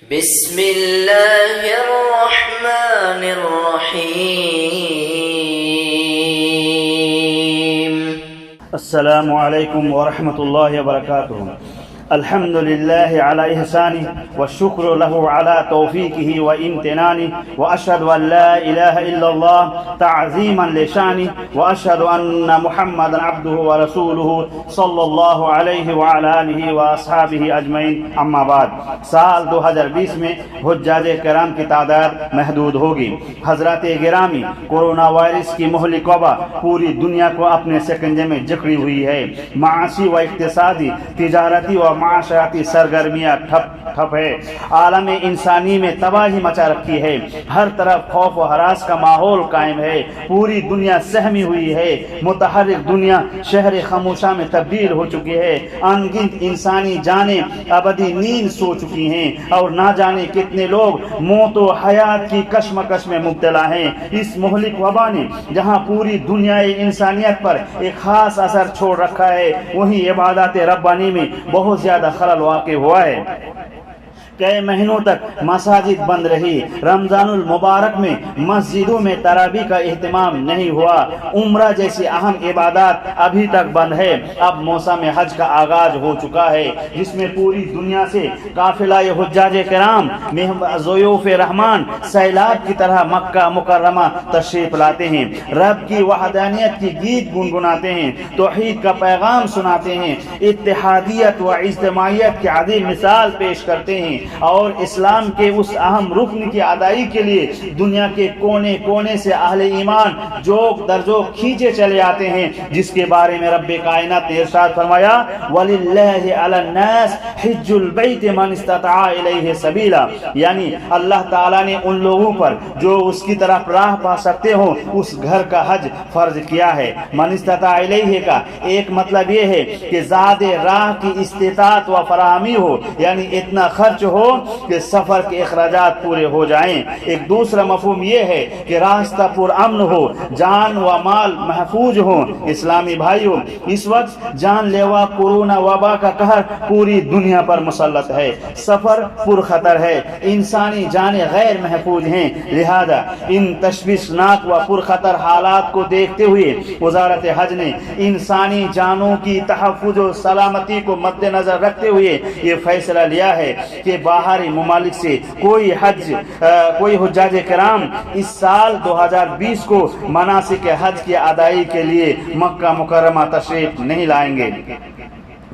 بسم اللہ الرحمن الرحیم۔ السلام علیکم ورحمۃ اللہ وبرکاتہ۔ الحمد للہ علی احسانہ والشکر له علی توفیقہ وامتنانہ، واشہد ان لا الہ الا اللہ تعظیما لشانہ، واشہد ان محمدا عبدہ ورسولہ صلی اللہ علیہ وعلی آلہ واصحابہ اجمعین، اما بعد۔ سال 2020 میں حجاج کرام کی تعداد محدود ہوگی۔ حضرات گرامی، کورونا وائرس کی مہلک وبا پوری دنیا کو اپنے سکنجے میں جکڑی ہوئی ہے۔ معاشی و اقتصادی، تجارتی و معاشرتی سرگرمیاں ٹھپ ہے۔ عالم انسانی میں تباہی مچا رکھی ہے۔ ہر طرف خوف و ہراس کا ماحول قائم ہے۔ پوری دنیا سہمی ہوئی ہے۔ متحرک دنیا شہر خاموشہ میں تبدیل ہو چکی ہے۔ ان گنت انسانی جانیں ابدی نیند سو چکی ہیں، اور نہ جانے کتنے لوگ موت و حیات کی کشمکش میں مبتلا ہیں۔ اس مہلک وبا نے جہاں پوری دنیا انسانیت پر ایک خاص اثر چھوڑ رکھا ہے، وہیں عبادات ربانی میں بہت زیادہ خلل واقع ہوا ہے۔ کئی مہینوں تک مساجد بند رہی۔ رمضان المبارک میں مسجدوں میں تراویح کا اہتمام نہیں ہوا۔ عمرہ جیسی اہم عبادات ابھی تک بند ہے۔ اب موسم حج کا آغاز ہو چکا ہے، جس میں پوری دنیا سے قافلہ حجاج کرام ضیوف رحمان سیلاب کی طرح مکہ مکرمہ تشریف لاتے ہیں۔ رب کی وحدانیت کی گیت گنگناتے ہیں، توحید کا پیغام سناتے ہیں، اتحادیت و اجتماعیت کی عظیم مثال پیش کرتے ہیں، اور اسلام کے اس اہم رکن کی ادائیگی کے لیے دنیا کے کونے کونے سے اہل ایمان جوک در جوک کھینچے چلے آتے ہیں، جس کے بارے میں رب کائنات نے ارشاد فرمایا، وَلِلَّهِ عَلَى النَّاسِ حِجُّ الْبَيْتِ مَنِ اسْتَطَاعَ إِلَيْهِ سَبِيلًا، یعنی اللہ تعالیٰ نے ان لوگوں پر جو اس کی طرف راہ پا سکتے ہوں اس گھر کا حج فرض کیا ہے۔ من استطاع الیہ کا ایک مطلب یہ ہے کہ زیادہ راہ کی استطاعت و فراہمی ہو، یعنی اتنا خرچ ہو کہ سفر کے اخراجات پورے ہو جائیں۔ ایک دوسرا مفہوم یہ ہے کہ راستہ پر امن ہو، جان و مال محفوظ ہوں۔ اسلامی بھائیوں، اس وقت جان لیوا کورونا وبا کا قہر پوری دنیا پر مسلط ہے۔ سفر پر خطر ہے، انسانی جانیں غیر محفوظ ہیں، لہذا ان تشویشناک و پر خطر حالات کو دیکھتے ہوئے وزارت حج نے انسانی جانوں کی تحفظ و سلامتی کو مد نظر رکھتے ہوئے یہ فیصلہ لیا ہے کہ باہری ممالک سے کوئی حجاج کرام اس سال 2020 کو مناسک حج کی ادائیگی کے لیے مکہ مکرمہ تشریف نہیں لائیں گے،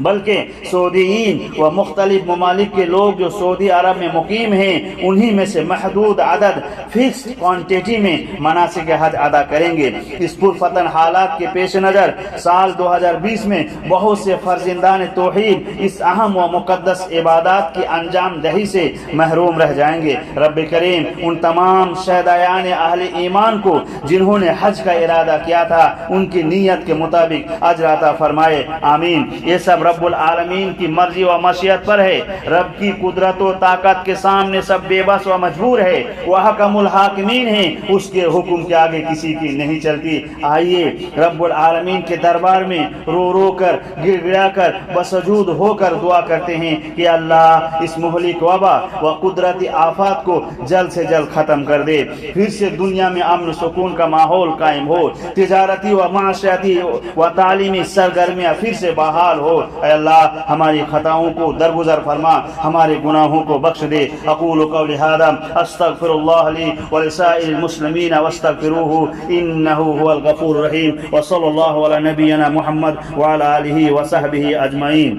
بلکہ سعودیین و مختلف ممالک کے لوگ جو سعودی عرب میں مقیم ہیں انہی میں سے محدود عدد فکسڈ کوانٹیٹی میں مناسک حج ادا کریں گے۔ اس پرفتن حالات کے پیش نظر سال 2020 میں بہت سے فرزندان توحید اس اہم و مقدس عبادات کی انجام دہی سے محروم رہ جائیں گے۔ رب کریم ان تمام شہدایان اہل ایمان کو جنہوں نے حج کا ارادہ کیا تھا ان کی نیت کے مطابق اجر عطا فرمائے، آمین۔ یہ سب رب العالمین کی مرضی و مشیت پر ہے۔ رب کی قدرت و طاقت کے سامنے سب بے بس و مجبور ہے۔ وہ حکم الحاکمین ہیں، اس کے حکم کے آگے کسی کی نہیں چلتی۔ آئیے رب العالمین کے دربار میں رو رو کر گر گڑا کر بسجود ہو کر دعا کرتے ہیں کہ اللہ اس مہلک وبا و قدرتی آفات کو جلد سے جلد ختم کر دے، پھر سے دنیا میں امن و سکون کا ماحول قائم ہو، تجارتی و معاشرتی و تعلیمی سرگرمیاں پھر سے بحال ہو۔ اے اللہ ہماری خطاؤں کو درگزر فرما، ہمارے گناہوں کو بخش دے۔ اقول قولی ھذا استغفر اللہ لی ولسائر المسلمین واستغفروہ انہ هو الغفور الرحیم، وصلی اللہ علی نبینا محمد وعلی آلہ وصحبہ اجمعین۔